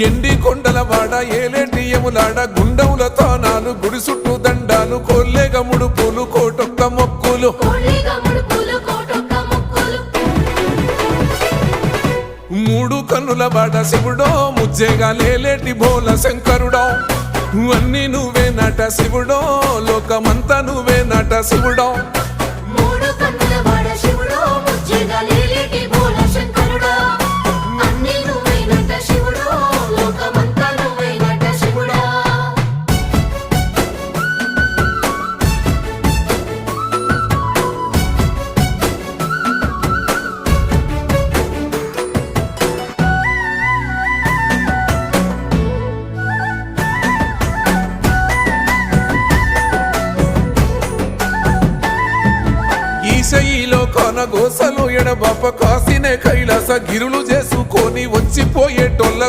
ఎండి కొండల వాడ ఏలేటి యములాడ గుండముల తానాలు గుడి చుట్టూ దండాలు కోల్లేగ ముడుపులు కోటొక్క మొక్కులు మూడు కన్నుల వాడ శివుడో ముజ్జేగా లేలేటి బోల శంకరుడో అన్ని నువ్వే నట శివుడో లోకమంతా నువ్వే నట శివుడో ఈశయిలో కొనగోసలు ఎడబాప కాసినే కైలాస గిరులు చేసుకొని వచ్చిపోయేటోళ్ళ